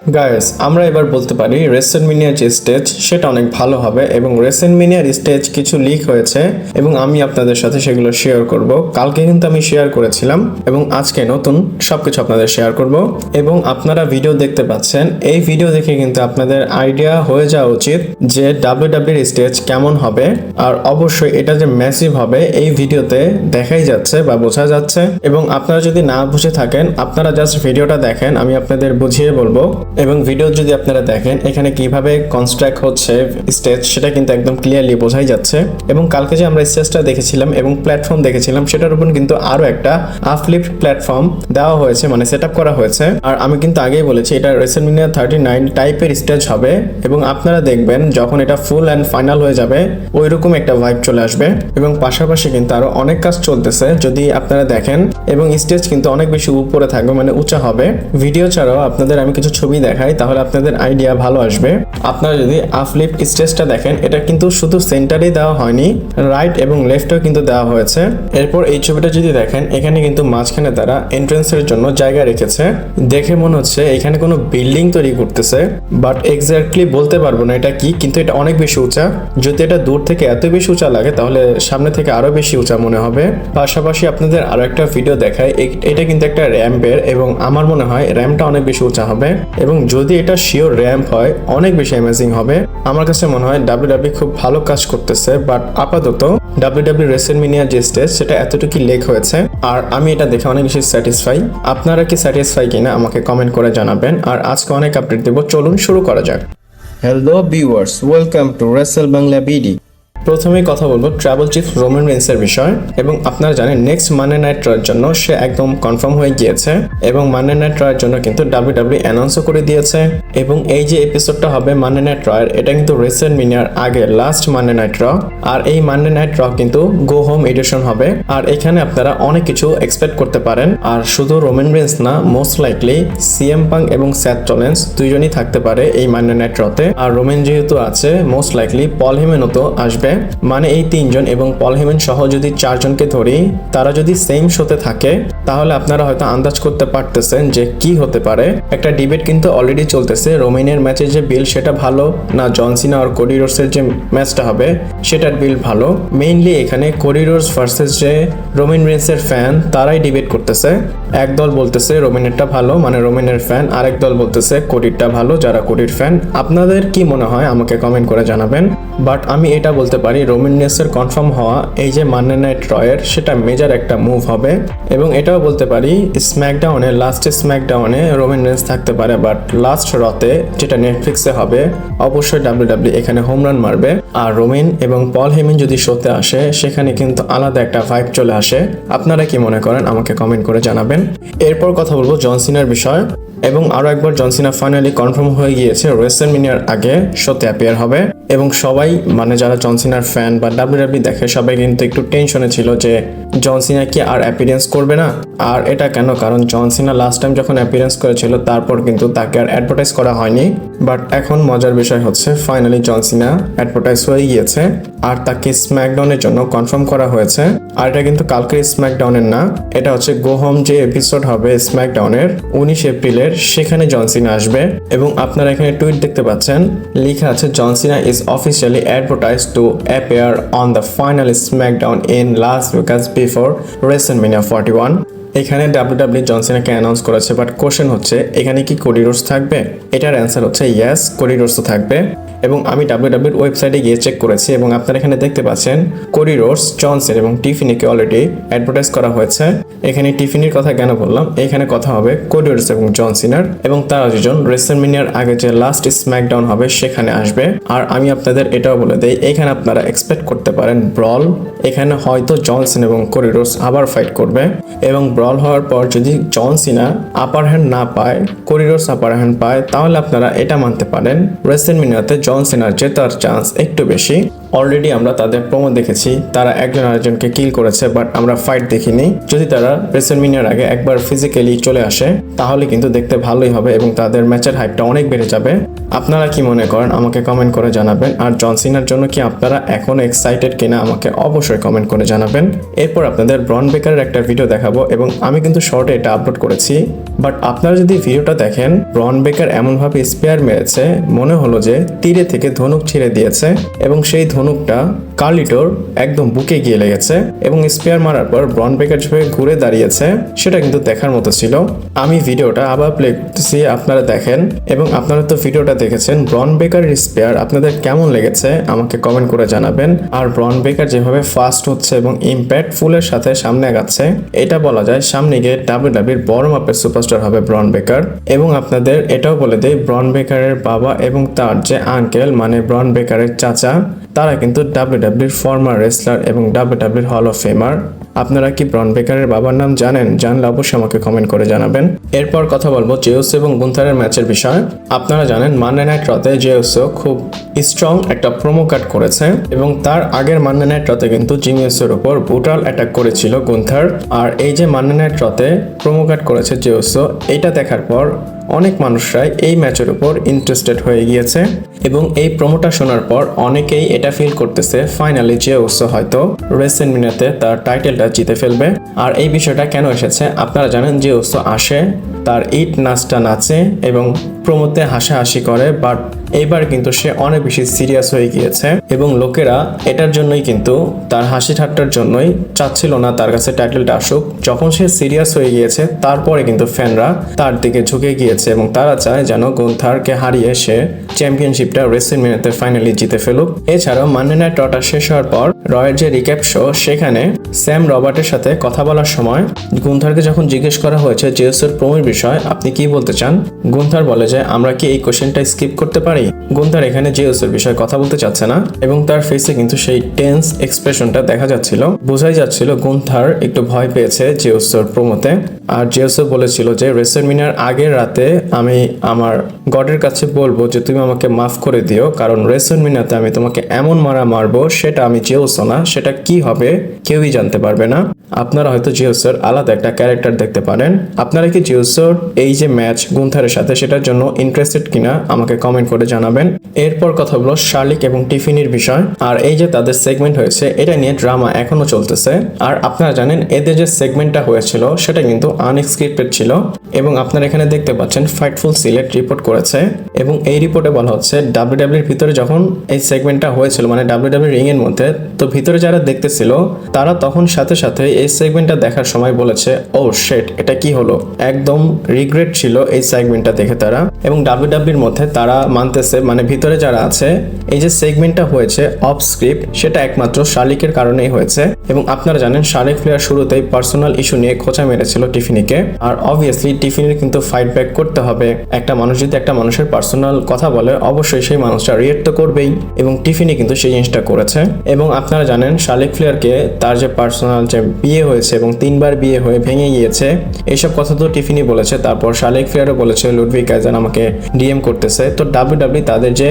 Guys, আমরা এবার বলতে পারি রেসেলমেনিয়ার যে স্টেজ সেটা অনেক ভালো হবে এবং রেসেলমেনিয়ার স্টেজ কিছু লিক হয়েছে এবং আমি আপনাদের সাথে সেগুলো শেয়ার করব। কালকে কিন্তু আমি শেয়ার করেছিলাম এবং আজকে নতুন সবকিছু আপনাদের শেয়ার করব এবং আপনারা ভিডিও দেখতে পাচ্ছেন। এই ভিডিও দেখে কিন্তু আপনাদের আইডিয়া হয়ে যাওয়া উচিত যে ডাব্লিউডাব্লিউই স্টেজ কেমন হবে, আর অবশ্যই এটা যে ম্যাসিভ হবে এই ভিডিওতে দেখাই যাচ্ছে বা বোঝা যাচ্ছে। এবং আপনারা যদি না বুঝে থাকেন, আপনারা জাস্ট ভিডিওটা দেখেন, আমি আপনাদের বুঝিয়ে বলবো। এবং ভিডিও যদি আপনারা দেখেন এখানে কিভাবে কনস্ট্রাক্ট হচ্ছে স্টেজ সেটা কিন্তু একদম ক্লিয়ারলি বোঝাই যাচ্ছে। এবং কালকে যে আমরা স্টেজটা দেখেছিলাম এবং প্ল্যাটফর্ম দেখেছিলাম সেটার উপর কিন্তু আরো একটা আপলিফট প্ল্যাটফর্ম দেওয়া হয়েছে, মানে সেট আপ করা হয়েছে। আর আমি কিন্তু আগেই বলেছি এটা রেসেলমেনিয়া 39 টাইপের স্টেজ হবে এবং আপনারা দেখবেন যখন এটা ফুল অ্যান্ড ফাইনাল হয়ে যাবে ওইরকম একটা ভাইব চলে আসবে। এবং পাশাপাশি কিন্তু আরো অনেক কাজ চলতেছে যদি আপনারা দেখেন, এবং স্টেজ কিন্তু অনেক বেশি উপরে থাকবে, মানে উঁচা হবে। ভিডিও ছাড়াও আপনাদের আমি কিছু ছবি দেখাই তাহলে আপনাদের আইডিয়া ভালো আসবে। আপনারা যদি আপলিফট স্টেজটা দেখেন এটা কিন্তু শুধু সেন্টারেই দেওয়া হয়নি, রাইট এবং লেফটেও কিন্তু দেওয়া হয়েছে। এরপর এই ছবিটা যদি দেখেন এখানে কিন্তু মাঝখানে তারা এন্ট্রান্সের জন্য জায়গা রেখেছে। দেখে মনে হচ্ছে এখানে কোনো বিল্ডিং তৈরি করতেছে, বাট এক্স্যাক্টলি বলতে পারবো না এটা কি, কিন্তু এটা অনেক বেশি উঁচা। যদি এটা দূর থেকে এত বেশি উঁচা লাগে তাহলে সামনে থেকে আরো বেশি উঁচা মনে হবে। পাশাপাশি আপনাদের আরো একটা ভিডিও দেখায়, এটা কিন্তু একটা র্যাম্পের এবং আমার মনে হয় র্যাম্পটা অনেক বেশি উঁচা হবে। এবং যদি এটা শিওর র্যাম্প হয় অনেক বেশি অ্যামেজিং হবে। আমার কাছে মনে হয় ডাব্লিউডাব্লিউই খুব ভালো কাজ করতেছে, বাট আপাতত ডাব্লিউডাব্লিউ রেসেলমেনিয়া যে স্টেজ সেটা এতটুকুই লেক হয়েছে আর আমি এটা দেখে অনেক বেশি স্যাটিসফাই। আপনারা কি স্যাটিসফাই কিনা আমাকে কমেন্ট করে জানাবেন। আর আজকে অনেক আপডেট দেবো, চলুন শুরু করা যাক। Hello viewers, welcome to Rachel Bangla BD. প্রথমেই কথা বলবো ট্রাবল চিফ রোমান রেন্সের বিষয়। এবং আপনারা জানেন নেক্সট মানডে নাইট রয়ের জন্য সে একদম কনফার্ম হয়ে গিয়েছে এবং মানডে নাইট রয়ের জন্য কিন্তু ডাব্লিউডাব্লিউই অ্যানাউন্সও করে দিয়েছে। এবং এই যে এপিসোডটা হবে মানডে নাইট রয়ের, এটা কিন্তু রেসেলমেনিয়ার আগে লাস্ট মানডে নাইট র। আর এই মানডে নাইট র কিন্তু গো হোম এডিশন হবে। আর এখানে আপনারা অনেক কিছু এক্সপেক্ট করতে পারেন। আর শুধু রোমান রেন্স না, মোস্ট লাইকলি সিএম পাঙ্ক এবং সেথ রলিন্স দুইজনই থাকতে পারে এই মানডে নাইট রতে। আর রোমান যেহেতু আছে মোস্ট লাইকলি পল হেমেনও তো আসবে। মানে এই তিনজন এবং পল হেমেন সহ যদি চারজনকে ধরি, তারা যদি সেম শোতে থাকে তাহলে আপনারা হয়তো আন্দাজ করতে পারতেছেন যে কি হতে পারে। একটা ডিবেট কিন্তু অলরেডি চলতেছে, রোমানের ম্যাচের যে বিল সেটা ভালো না জন সিনা আর কোডি রোডসের যে ম্যাচটা হবে সেটার বিল ভালো। মেইনলি এখানে কোডি রোডস ভার্সেস যে রোমান রেন্সের ফ্যান তারাই ডিবেট করতেছে। এক দল বলতেছে রোমানেরটা ভালো, মানে রোমানের ফ্যান, আরেক দল বলতেছে কোডিরটা ভালো, যারা কোডির ফ্যান। আপনাদের কি মনে হয় আমাকে কমেন্ট করে জানাবেন। বাট আমি এটা বলতে পারি রোমান রেন্সের কনফার্ম হওয়া এই যে মানডে নাইট রয়ের সেটা মেজর একটা মুভ হবে। এবং এটাও বলতে পারি স্ম্যাকডাউনে, লাস্ট স্ম্যাকডাউনে রোমান রেন্স থাকতে পারে, বাট লাস্ট রতে যেটা নেটফ্লিক্সে হবে অবশ্যই ডাব্লিউডাব্লিউই এখানে হোম রান মারবে। আর রোমান এবং পল হেমেন যদি শোতে আসে সেখানে কিন্তু আলাদা একটা ভাইব চলে আসে। আপনারা কি মনে করেন আমাকে কমেন্ট করে জানাবেন। এরপর কথা বলবো জন সিনার বিষয়। এবং আরো একবার জন সিনা ফাইনালি কনফার্ম হয়ে গিয়েছে রেসেলমেনিয়ার আগে শোতে অ্যাপিয়ার হবে। এবং সবাই, মানে যারা জন সিনার ফ্যান বা ডাব্লিউডাব্লিউই দেখে সবাই কিন্তু একটু টেনশনে ছিল যে জন সিনা কি আর অ্যাপিয়ারেন্স করবে না। আর এটা কেন, কারণ জন সিনা লাস্ট টাইম যখন অ্যাপিয়ারেন্স করেছিল তারপর কিন্তু তাকে আর অ্যাডভার্টাইজ করা হয়নি। বাট এখন মজার বিষয় হচ্ছে ফাইনালি জন সিনা অ্যাডভার্টাইজ হয়ে গিয়েছে আর তাকে স্ম্যাকডাউনের জন্য কনফার্ম করা হয়েছে। আর এটা কিন্তু কালকের স্ম্যাকডাউনের না, এটা হচ্ছে গো হোম যে এপিসোড হবে স্ম্যাকডাউনের 19 এপ্রিলের, সেখানে জন সিনা আসবে। এবং আপনারা এখানে টুইট দেখতে পাচ্ছেন, লেখা আছে John Cena is officially advertised to appear on the final SmackDown in Las Vegas before WrestleMania 41। এখানে ডাব্লিউডাব্লিউই জন সিনাকে অ্যানাউন্স করেছে, বাট কোশ্চেন হচ্ছে এখানে কি কোডি রোডস থাকবে? এটার অ্যান্সার হচ্ছে ইয়েস, কোডি রোডসও থাকবে। এবং আমি ডাব্লিউডাব্লিউইর ওয়েবসাইটে গিয়ে চেক করেছি এবং আপনারা এখানে দেখতে পাচ্ছেন কোডি রোডস, জনসন এবং টিফিনিকে অলরেডি অ্যাডভার্টাইজ করা হয়েছে। এখানে টিফিনির কথা কেন বললাম, এখানে কথা হবে কোডি রোডস এবং জন সিনার, এবং তারা দুজন রেসেলমেনিয়ার আগে যে লাস্ট স্ম্যাকডাউন হবে সেখানে আসবে। আর আমি আপনাদের এটাও বলে দেই, এখানে আপনারা এক্সপেক্ট করতে পারেন ব্রল। এখানে হয়তো জনসন এবং কোডি রোডস আবার ফাইট করবে এবং ব্রল হওয়ার পর যদি জন সিনা আপার হ্যান্ড না পায়, কোডি রোডস আপার হ্যান্ড পায়, তাহলে আপনারা এটা মানতে পারেন রেসেলমেনিয়াতে জন সিনার জেতার চান্স একটু বেশি। অলরেডি আমরা তাদের প্রোমো দেখেছি, তারা একজন আরেকজনকে কিল করেছে, বাট আমরা ফাইট দেখিনি। যদি তারা রেসলম্যানিয়ার আগে একবার ফিজিক্যালি চলে আসে তাহলে কিন্তু দেখতে ভালোই হবে এবং তাদের ম্যাচের হাইপটা অনেক বেড়ে যাবে। আপনারা কি মনে করেন আমাকে কমেন্ট করে জানাবেন। আর জন সিনার জন্য কি আপনারা এখন এক্সাইটেড কিনা আমাকে অবশ্যই কমেন্ট করে জানাবেন। এরপর আপনাদের ব্রন বেকারের একটা ভিডিও দেখাবো এবং আমি কিন্তু শর্টে এটা আপলোড করেছি, বাট আপনারা যদি ভিডিওটা দেখেন ব্রন বেকার এমনভাবে স্পেয়ার মেরেছে মনে হলো যে তীরে থেকে ধনুক ছিঁড়ে দিয়েছে এবং সেই ধনুকটা কার্লিটোর একদম বুকে গিয়ে লেগেছে এবং স্পেয়ার মারার পর ব্রন বেকার যেভাবে ঘুরে দাঁড়িয়েছে সেটা কিন্তু দেখার মতো ছিল। আমি ভিডিওটা আবার প্লে করতেছি, আপনারা দেখেন। এবং আপনারা তো ভিডিওটা দেখেছেন, ব্রন বেকারের স্পেয়ার আপনাদের কেমন লেগেছে আমাকে কমেন্ট করে জানাবেন। আর ব্রন বেকার যেভাবে ফাস্ট হচ্ছে এবং ইম্প্যাক্টফুলের সাথে সামনে আগাচ্ছে, এটা বলা যায় সামনে গিয়ে ডাব্লিউডাব্লিউর বড় মাপের সুপারস্টার হবে ব্রন বেকার। এবং আপনাদের এটাও বলে দেই, ব্রন বেকারের বাবা এবং তার যে আঙ্কেল মানে ব্রন বেকারের চাচা, তারা কিন্তু ডাব্লিউডাব্লিউর ফর্মার রেসলার এবং ডাব্লিউডাব্লিউর হল অফ ফেমার। আপনারা কি ব্রন বেকারের বাবার নাম জানেন? জানলে অবশ্যই আমাকে কমেন্ট করে জানাবেন। এরপর কথা বলবো জেউসো এবং গুন্থারের ম্যাচের বিষয়। আপনারা জানেন মানডে নাইট রতে জেউসো খুব স্ট্রং একটা প্রোমো কাট করেছে এবং তার আগের মানডে নাইট রতে কিন্তু জিমি উসোর উপর ব্রুটাল অ্যাটাক করেছিল গুন্থার। আর এই যে মানডে নাইট রতে প্রোমো কাট করেছে জেউসো, এটা দেখার পর অনেক মানুষরাই এই ম্যাচের উপর ইন্টারেস্টেড হয়ে গিয়েছে এবং এই প্রোমোটা শোনার পর অনেকেই এটা ফিল করতেছে ফাইনালি জেউসো হয়তো রেসলম্যানিয়াতে তার টাইটেলটা জিতে ফেলবে। আর এই বিষয়টা কেন এসেছে আপনারা জানেন, জেউসো আসে, তার ইট নাচটা নাচে এবং প্রোমোতে হাসাহাসি করে, বাট এইবার কিন্তু সে অনেক বেশি সিরিয়াস হয়ে গিয়েছে এবং লোকেরা এটার জন্যই কিন্তু তার হাসি ঠাট্টার জন্যই চাচ্ছিল না তার কাছে টাইটেলটা আসুক। যখন সে সিরিয়াস হয়ে গিয়েছে তারপরে কিন্তু ফ্যানরা তার দিকে ঝুঁকে গিয়েছে এবং তারা চায় যেন গুন্থারকে হারিয়ে সে চ্যাম্পিয়নশিপটা রেসলম্যানিয়াতে ফাইনালি জিতে ফেলুক। এছাড়াও মানডে নাইট রটা শেষ হওয়ার পর রয়ের যে রিক্যাপ শো, সেখানে স্যাম রবার্টের সাথে কথা বলার সময় গুন্থারকে যখন জিজ্ঞেস করা হয়েছে জেউসোর প্রোমোর বিষয় আপনি কি বলতে চান, গুন্থার বলে যে আমরা কি এই কোশ্চেনটা স্কিপ করতে পারি। গুন্থার এখানে জেউসোর বিষয়ে কথা বলতে চাচ্ছে না এবং তার ফেসে কিন্তু সেই টেন্স এক্সপ্রেশনটা দেখা যাচ্ছিল, বোঝাই যাচ্ছিল গুন্থার একটু ভয় পেয়েছে জেউসোর প্রোমোতে। আর জেউসো বলেছিল যে রেসলম্যানিয়ার আগের রাতে আমি আমার গডের কাছে বলবো যে তুমি আমাকে মাফ করে দিও, কারণ রেসলম্যানিয়াতে আমি তোমাকে এমন মারা মারবো সেটা আমি জেউসো না, সেটা কি হবে কেউই জানতে পারবে না। আপনারা হয়তো জেউসোর আলাদা একটা ক্যারেক্টার দেখতে পারেন। আপনারা কি জেউসোর এই যে ম্যাচ গুন্থারের সাথে সেটার জন্য ইন্টারেস্টেড কিনা আমাকে কমেন্ট করে জানাবেন। এরপর কথা হলো শার্লিক এবং টিফিনির বিষয়। আর এই যে তাদের সেগমেন্ট হয়েছে এটা নিয়ে ড্রামা এখনো চলতেছে। আর আপনারা জানেন এদের যে সেগমেন্টটা হয়েছিল সেটা কিন্তু আনএক্সপেক্টেড ছিল এবং আপনারা এখানে দেখতে পাচ্ছেন ফাইটফুল সিলেক্ট রিপোর্ট করেছে এবং এই রিপোর্টে বলা হচ্ছে ডাব্লিউডাব্লিউর ভিতরে যখন এই সেগমেন্টটা হয়েছিল মানে ডাব্লিউডাব্লিউ রিং এর মধ্যে, তো ভিতরে যারা দেখতেছিল তারা তখন সাথে সাথে এই সেগমেন্টটা দেখার সময় বলেছে ও শিট, এটা কি হলো, একদম রিগ্রেট ছিল এই সেগমেন্টটা দেখে তারা। এবং ডাব্লিউডাব্লিউর মধ্যে তারা মানতেছে মানে ভিতরে যারা আছে এই যে সেগমেন্টটা হয়েছে অফ স্ক্রিপ্ট সেটা একমাত্র শার্লিকের কারণেই হয়েছে। এবং আপনারা জানেন শার্লিক ফ্লেয়ার শুরুতেই পার্সোনাল ইস্যু নিয়ে খোঁচা মেরেছিল টিফিনিকে, আর অবভিয়াসলি টিফিনির কিন্তু ফাইট ব্যাক করতে হবে। একটা মানুষ যদি একটা মানুষের পার্সোনাল কথা বলে অবশ্যই সেই মানুষটা রিয়েক্ট তো করবেই এবং টিফিনি কিন্তু সেই জিনিসটা করেছে। এবং আপনারা জানেন শার্লিক ফ্লেয়ারকে তার যে পার্সোনাল যে বিয়ে হয়েছে এবং 3বার বিয়ে হয়ে ভেঙে গিয়েছে এইসব কথা তো টিফিনি বলেছে, তারপর শার্লিক ফ্লেয়ারও বলেছে লুডভিগ কাইজার আমাকে ডিএম করতেছে। তো ডাব্লিউডাব্লিউ তাদের যে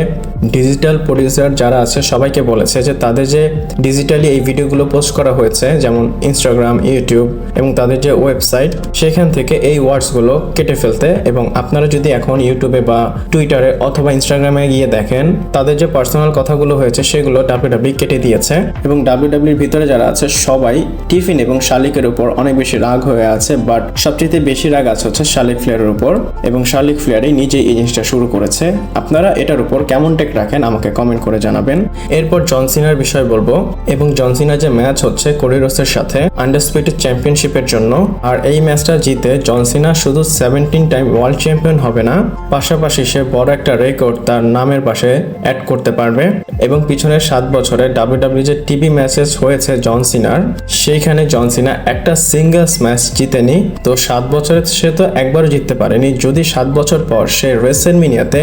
ডিজিটাল প্রডিউসার যারা আছে সবাইকে বলেছে যে তাদের যে ডিজিটালি এই ভিডিওগুলো পোস্ট করা হয়েছে যেমন ইনস্টাগ্রাম, ইউটিউব এবং তাদের যে ওয়েবসাইট সেখান থেকে এই ওয়ার্ডসগুলো কেটে ফেলতে। এবং আপনারা যদি এখন ইউটিউবে বা টুইটারে অথবা ইনস্টাগ্রামে গিয়ে দেখেন তাদের যে পার্সোনাল কথাগুলো হয়েছে সেগুলো ডাব্লিউডাব্লিউ কেটে দিয়েছে এবং ডাব্লিউডাব্লিউর ভিতরে যারা আছে সবাই টিফিন এবং শার্লিকের উপর অনেক বেশি রাগ হয়ে আছে, বাট সবচেয়ে বেশি রাগ আছে হচ্ছে শার্লিক ফ্লেয়ারের উপর এবং শার্লিক ফ্লেয়ারই নিজেই এই জিনিসটা শুরু করেছে। আপনারা এটার উপর কেমন টেক রাখেন আমাকে কমেন্ট করে জানাবেন। এরপর জন সিনার বিষয় বলবো এবং জন সিনার যে ম্যাচ হচ্ছে কোডি রোডসের সাথে আন্ডারস্পিডেড চ্যাম্পিয়নশিপের জন্য। আর এই ম্যাচটা জিতে জন সিনা শুধু 17 টাইম ওয়ার্ল্ড চ্যাম্পিয়ন হবে না, পাশাপাশি সে বড় একটা রেকর্ড তার নামের পাশে অ্যাড করতে পারবে এবং পিছনের 7 বছরে ডাব্লিউডাব্লিউ যে টিভি ম্যাচেস হয়েছে জন সিনার, সেইখানে জন সিনা একটা সিঙ্গেলস ম্যাচ জিতেনি। তো 7 বছরে সে তো একবারও জিততে পারেনি। যদি 7 বছর পর সে রেসেলমেনিয়াতে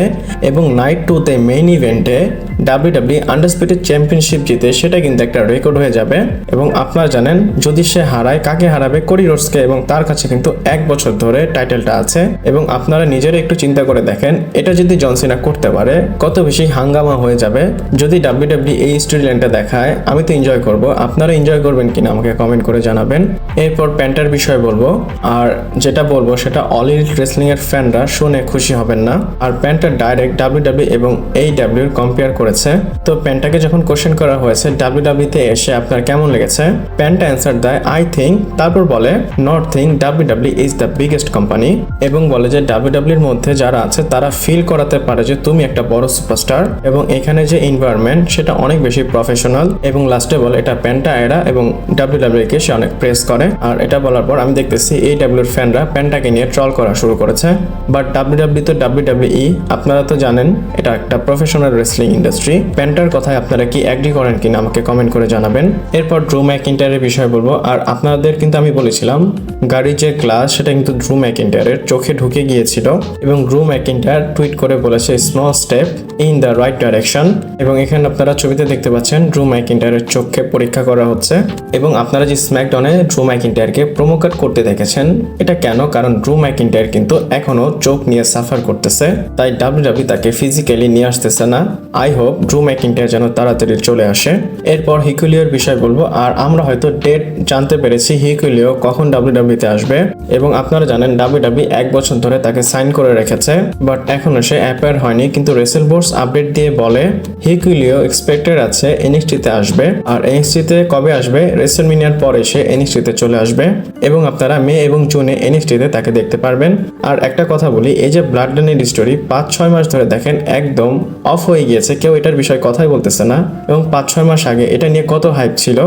এবং নাইট 2-তে মেইন ইভেন্টে WWE আন্ডারস্পিডেড চ্যাম্পিয়নশিপ জিতে, সেটা কিন্তু একটা রেকর্ড হয়ে যাবে। এবং আপনারা জানেন যদি সে হারায়, কাকে হারাবে? কোডি রোডসকে, এবং তার কাছে কিন্তু 1 বছর ধরে টাইটেলটা আছে। এবং আপনারা নিজেরা একটু চিন্তা করে দেখেন, এটা যদি জন সিনা করতে পারে কত বেশি হাঙ্গামা হয়ে যাবে। যদি WWE এই স্টোরি লাইনটা দেখায়, আমি তো এনজয় করব। আপনারা এনজয় করবেন কিনা আমাকে কমেন্ট করে জানাবেন। এরপর প্যান্টার বিষয় বলবো, আর যেটা বলবো সেটা অল এলিট রেসলিং এর ফ্যানরা শুনে খুশি হবেন না। আর প্যান্টার ডাইরেক্ট WWE এবং AEW এর কম্পেয়ার করেছে। তো প্যান্টাকে যখন কোশ্চেন করা হয়েছে WWE তে এসে আপনার কেমন লেগেছে, প্যান্টা অ্যান্সার দেয় আই থিঙ্ক, তারপর বলে not think WWE is the biggest company, এবং বলে যে WWE এর মধ্যে যারা আছে তারা ফিল করাতে পারে যে তুমি একটা বড় সুপারস্টার, এবং এখানে যে এনভায়রনমেন্ট সেটা অনেক বেশি প্রফেশনাল। এবং লাস্টে বলে এটা প্যান্টা এরা, এবং WWE কে সে অনেক প্রেস করে। আর এটা বলার পর আমি দেখতেছি AEW এর ফ্যানরা প্যান্টাকে নিয়ে ট্রল করা শুরু করেছে। বাট WWE তো WWE, আপনারা তো জানেন এটা একটা প্রফেশনাল রেসলিং ইন্ডাস্ট্রি। প্যান্টার কথায় আপনারা কি এগ্রি করেন কিনা আমাকে কমেন্ট করে জানাবেন। এরপর ড্রু ম্যাকইন্টায়ারের বিষয় বলবো। আর আপনাদের কিন্তু আমি বলেছিলাম গাড়ির যে গ্লাস সেটা কিন্তু ড্রু ম্যাকইন্টায়ারের চোখে ঢুকে গিয়েছিল, এবং ড্রু ম্যাকইন্টায়ার টুইট করে বলেছে small step in the right direction. এবং এখানে আপনারা ছবিতে দেখতে পাচ্ছেন ড্রু ম্যাকইন্টায়ারের চোখকে পরীক্ষা করা হচ্ছে। এবং আপনারা যে স্ম্যাকডাউনে ড্রু ম্যাকইন্টায়ারকে প্রোমো কাট করতে দেখেছেন, এটা কেন? কারণ ড্রু ম্যাকইন্টায়ার কিন্তু এখনো চোখ নিয়ে সাফার করতেছে, তাই WWE তাকে ফিজিক্যালি নিয়ে আসতেছে না। আই হোপ ড্রু ম্যাকইন্টায়ার যেন তাড়াতাড়ি চলে আসে। এরপর হিকুলিওর বিষয় বলবো। আর আমরা হয়তো ডেট জানতে পেরেছি হিকুলিও কখন WWE তে আসবে, এবং আপনারা জানেন WWE 1 বছর ধরে তাকে সাইন করে রেখেছে, বাট এখনো সে অ্যাপেয়ার হয়নি। কিন্তু রেসেলবোর্স আপডেট দিয়ে বলে হিকুলিও এক্সপেক্টেড আছে NXT তে আসবে। আর NXT তে কবে আসবে? রেসেলমেনিয়ার পরে সে NXT তে চলে আসবে, এবং আপনারা মে এবং জুনে NXT তে তাকে দেখতে পারবেন। আর একটা কথা বলি, এই যে ব্লাড লাইনের স্টোরি 5-6 মাস ধরে দেখেন একদম অফ হয়ে গিয়েছে, কেউ এটার বিষয়ে কথাই বলতেছে না। এবং 5-6 মাস আগে এটা নিয়ে কত হাইপ ছিল।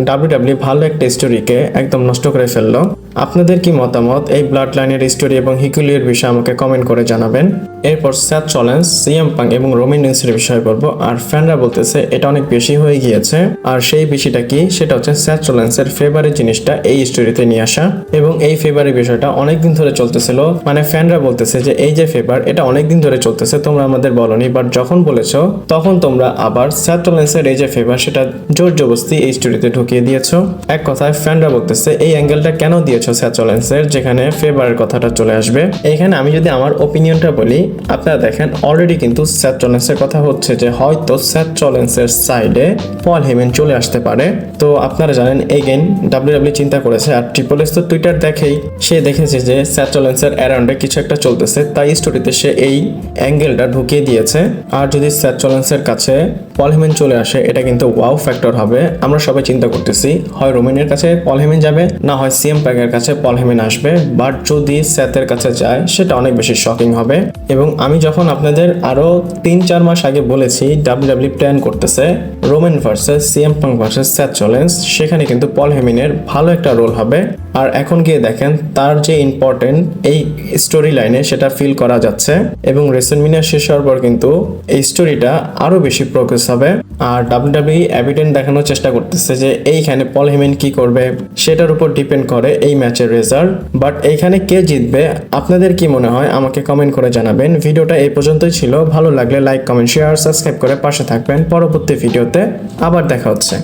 WWE ভালো একটা স্টোরিকে একদম নষ্ট করে ফেললো। আপনাদের কি মতামত এই ব্লাড লাইনের স্টোরি এবং হিকুলিওর বিষয়ে আমাকে কমেন্ট করে জানাবেন। এরপর সেথ রলিন্স, CM পাঙ্ক এবং রোমান রিন্সের বিষয় বলবো। আর ফ্যানরা বলতেছে এটা অনেক বেশি হয়ে গিয়েছে। আর সেই বেশিটা কি? সেটা হচ্ছে সেথ রলিন্সের ফেভারের জিনিসটা এই স্টোরিতে নিয়ে আসা, এবং এই ফেভারের বিষয়টা অনেকদিন ধরে চলতেছিল। মানে ফ্যানরা বলতেছে যে এই যে ফেভার, এটা অনেকদিন ধরে চলতেছে, তোমরা আমাদের বলনি, বাট যখন বলেছো তখন তোমরা আবার সেথ রলিন্সের এই যে ফেভার সেটা জোর জবরদস্তি এই স্টোরিতে ঢুকিয়ে দিয়েছো। এক কথায় ফ্যানরা বলতেছে এই অ্যাঙ্গেলটা কেন দিয়েছো সেথ রলিন্সের, যেখানে ফেভারের কথাটা চলে আসবে। এইখানে আমি যদি আমার ওপিনিয়নটা বলি, আপনারা দেখেন অলরেডি কিন্তু সেথ রলিন্সের কথা হচ্ছে যে হয়তো সেথ রলিন্সের সাইডে পল হেমেন চলে আসতে পারে। তো আপনারা জানেন এগেন WWE চিন্তা করেছে। আর ট্রিপল এস তো টুইটার দেখেই সে দেখেছে যে সেথ রলিন্সের অ্যারাউন্ডে কিছু একটা চলতেছে, তাই স্টোরিতে সে এই অ্যাঙ্গেলটা ঢুকিয়ে দিয়েছে। আর যদি সেথ রলিন্সের কাছে পল হেমেন চলে আসে, এটা কিন্তু ওয়াও ফ্যাক্টর হবে। আমরা সবাই চিন্তা করতেছি হয় রোমানের কাছে পল হেমেন যাবে, না হয় CM পাঙ্কের কাছে পল হেমেন আসবে। বাট যদি সেথের কাছে যায় সেটা অনেক বেশি শকিং হবে। এবং আমি যখন আপনাদের আরো 3-4 মাস আগে বলেছি WWE প্ল্যান করতেছে Roman versus CM punk versus Seth Rollins, সেখানে কিন্তু পল হেমেনের ভালো একটা রোল হবে। আর এখন গিয়ে দেখেন তার যে ইম্পর্টেন্ট এই স্টোরি লাইনে সেটা ফিল করা যাচ্ছে। এবং রেসেলমেনিয়া শেষ হওয়ার পর কিন্তু এই স্টোরিটা আরো বেশি প্রোগ্রেস হবে। আর WWE এভিডেন্ট দেখানোর চেষ্টা করতেছে যে এইখানে পল হেমেন কি করবে সেটার উপর ডিপেন্ড করে এই ম্যাচের রেজাল্ট। বাট এইখানে কে জিতবে আপনাদের কি মনে হয় আমাকে কমেন্ট করে জানাবেন। ভিডিওটা এই পর্যন্তই ছিল। ভালো লাগলে লাইক, কমেন্ট, শেয়ার, সাবস্ক্রাইব করে পাশে থাকবেন। পরবর্তী ভিডিওতে আবার দেখা হচ্ছে।